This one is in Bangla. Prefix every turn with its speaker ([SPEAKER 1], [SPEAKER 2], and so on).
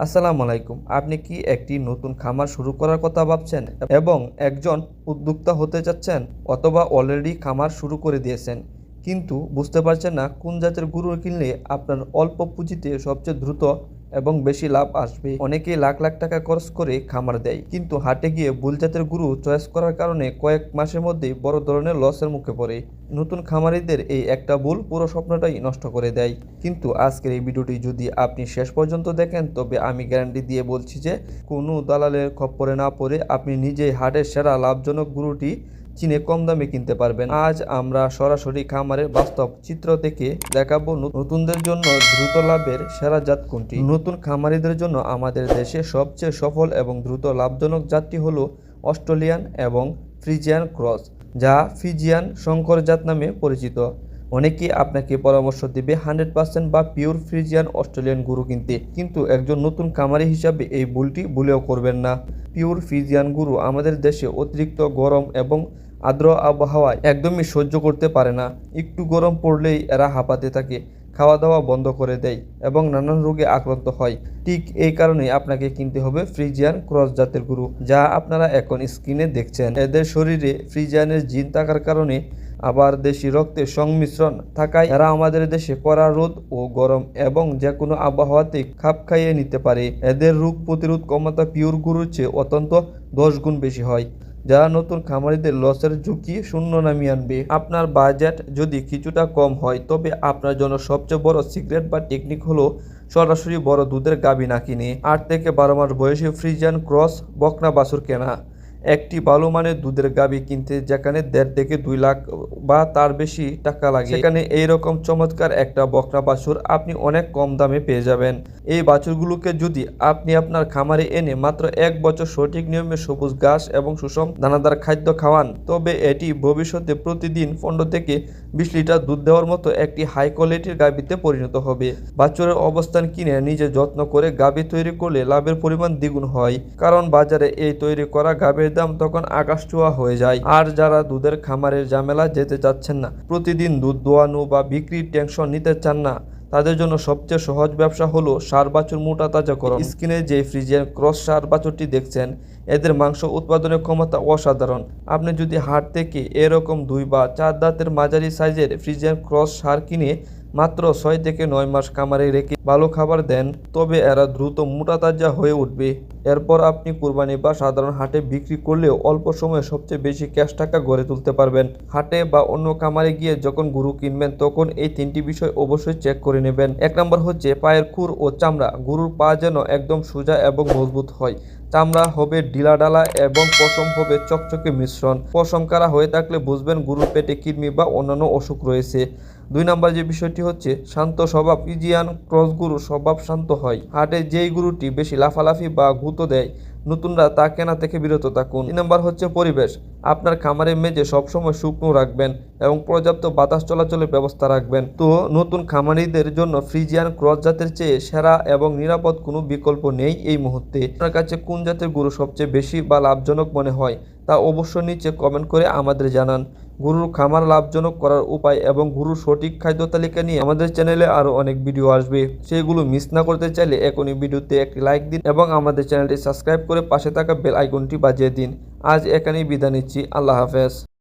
[SPEAKER 1] আসসালামু আলাইকুম। আপনি কি একটি নতুন খামার শুরু করার কথা ভাবছেন এবং একজন উদ্যোক্তা হতে চাচ্ছেন, অথবা অলরেডি খামার শুরু করে দিয়েছেন কিন্তু বুঝতে পারছেন না কোন জাতের গরু কিনলে আপনার অল্প পুঁজিতে সবচেয়ে দ্রুত এবং বেশি লাভ আসবে। অনেকেই লাখ লাখ টাকা খরচ করে খামার দেয় কিন্তু হাটে গিয়ে ভুল জাতের গরু চয়েস করার কারণে কয়েক মাসের মধ্যেই বড় ধরনের লসের মুখে পড়ে। নতুন খামারিদের এই একটা ভুল পুরো স্বপ্নটাই নষ্ট করে দেয়। কিন্তু আজকের এই ভিডিওটি যদি আপনি শেষ পর্যন্ত দেখেন তবে আমি গ্যারান্টি দিয়ে বলছি যে কোনো দালালের খপ্পরে না পড়ে আপনি নিজেই হাটের সেরা লাভজনক গরুটি চিনে কম দামে কিনতে পারবেন। আজ আমরা সরাসরি খামারের বাস্তব চিত্র থেকে দেখাবো নতুনদের জন্য দ্রুত লাভের সেরা জাত কোনটি। নতুন খামারিদের জন্য আমাদের দেশে সবচেয়ে সফল এবং দ্রুত লাভজনক জাতটি হলো অস্ট্রেলিয়ান এবং ফ্রিজিয়ান ক্রস, যা ফ্রিজিয়ান শঙ্কর জাত নামে পরিচিত। অনেকেই আপনাকে পরামর্শ দেবে 100% বা পিওর ফ্রিজিয়ান অস্ট্রেলিয়ান গরু কিনতে, কিন্তু একজন নতুন খামারি হিসাবে এই ভুলটি ভুলেও করবেন না। পিওর ফ্রিজিয়ান গরু আমাদের দেশে অতিরিক্ত গরম এবং আর্দ্র আবহাওয়ায় একদমই সহ্য করতে পারে না। একটু গরম পড়লেই এরা হাঁপাতে থাকে, খাওয়া দাওয়া বন্ধ করে দেয় এবং নানান রোগে আক্রান্ত হয়। ঠিক এই কারণেই আপনাকে কিনতে হবে ফ্রিজিয়ান ক্রস জাতের গরু, যা আপনারা এখন স্ক্রিনে দেখছেন। এদের শরীরে ফ্রিজিয়ানের জিন থাকার কারণে আবার দেশি রক্তের সংমিশ্রণ থাকায় এরা আমাদের দেশে কড়া রোদ ও গরম এবং যে কোনো আবহাওয়াতে খাপ খাইয়ে নিতে পারে। এদের রোগ প্রতিরোধ ক্ষমতা পিওর গরুর চেয়ে অত্যন্ত 10 গুণ বেশি হয়, যা নতুন খামারিদের লসের ঝুঁকি শূন্য নামিয়ে আনবে। আপনার বাজেট যদি কিছুটা কম হয় তবে আপনার জন্য সবচেয়ে বড় সিক্রেট বা টেকনিক হলো সরাসরি বড় দুধের গাভী না কিনে 8 থেকে 12 মাস বয়সী ফ্রিজিয়ান ক্রস বকনা বাছুর কেনা। একটি ভালো মানের দুধের গাভী কিনতে যেখানে 1.5 থেকে 2 লাখ বা তার বেশি টাকা লাগে, সেখানে এইরকম চমৎকার একটা বকনা বাছুর আপনি অনেক কম দামে পেয়ে যাবেন। এই বাছুরগুলোকে যদি আপনি আপনার খামারে এনে মাত্র 1 বছর সঠিক নিয়মে সবুজ ঘাস এবং সুষম দানাদার খাদ্য খাওয়ান তবে এটি ভবিষ্যতে প্রতিদিন 15 থেকে 20 লিটার দুধ দেওয়ার মতো একটি হাই কোয়ালিটির গাভীতে পরিণত হবে। বাছুরের অবস্থান কিনে নিজে যত্ন করে গাভী তৈরি করলে লাভের পরিমাণ দ্বিগুণ হয়, কারণ বাজারে এই তৈরি করা গাভীর দাম তখন আকাশ ছোঁয়া হয়ে যায়। আর যারা দুধের খামারের ঝামেলা যেতে চাচ্ছেন না, প্রতিদিন দুধ দোয়ানো বা বিক্রির টেনশন নিতে চান না, তাদের জন্য সবচেয়ে সহজ ব্যবসা হলো ষাঁড় বাছুর মোটা তাজাকরণ। স্ক্রিনে যে ফ্রিজিয়ান ক্রস ষাঁড় বাছুরটি দেখছেন, এদের মাংস উৎপাদনের ক্ষমতা অসাধারণ। আপনি যদি হাট থেকে এরকম 2 বা 4 দাঁতের মাঝারি সাইজের ফ্রিজিয়ান ক্রস ষাঁড় কিনে মাত্র 6 থেকে 9 মাস খামারে রেখে ভালো খাবার দেন তবে এরা দ্রুত মোটা তাজা হয়ে উঠবে। এরপর আপনি কুরবানি বা সাধারণ হাটে বিক্রি করলেও অল্প সময়ে সবচেয়ে বেশি ক্যাশ টাকা গড়ে তুলতে পারবেন। হাটে বা অন্য খামারে গিয়ে যখন গরু কিনবেন তখন এই 3টি বিষয় অবশ্যই চেক করে নেবেন। 1 নম্বর হচ্ছে পায়ের খুর ও চামড়া। গরুর পা যেন একদম সোজা এবং মজবুত হয়, চামড়া হবে ঢিলাঢালা এবং পশম হবে চকচকে মিশ্রণ। পশম কারা হয়ে থাকলে বুঝবেন গরুর পেটে কৃমি বা অন্যান্য অসুখ রয়েছে। 2 নম্বর যে বিষয়টি হচ্ছে শান্ত স্বভাব। ফ্রিজিয়ান ক্রস গরুর স্বভাব শান্ত হয়। হাটে যেই গরুটি বেশি লাফালাফি বা গুঁতো দেয়, নতুনরা তা কেনা থেকে বিরত থাকুন। 3 নম্বর হচ্ছে পরিবেশ। আপনার খামারের মেঝে সবসময় শুকনো রাখবেন এবং পর্যাপ্ত বাতাস চলাচলের ব্যবস্থা রাখবেন। তো নতুন খামারিদের জন্য ফ্রিজিয়ান ক্রস জাতের চেয়ে সেরা এবং নিরাপদ কোনো বিকল্প নেই এই মুহূর্তে। আপনার কাছে কোন জাতের গরু সবচেয়ে বেশি বা লাভজনক মনে হয় তা অবশ্যই নিচে কমেন্ট করে আমাদের জানান। গরুর খামার লাভজনক করার উপায় এবং গরুর সঠিক খাদ্য তালিকা নিয়ে আমাদের চ্যানেলে আরও অনেক ভিডিও আসবে, সেগুলো মিস না করতে চাইলে এখনই ভিডিওতে একটি লাইক দিন এবং আমাদের চ্যানেলটি সাবস্ক্রাইব করে পাশে থাকা বেল আইকনটি বাজিয়ে দিন। আজ এখানেই বিদায় নিচ্ছি। আল্লাহ হাফেজ।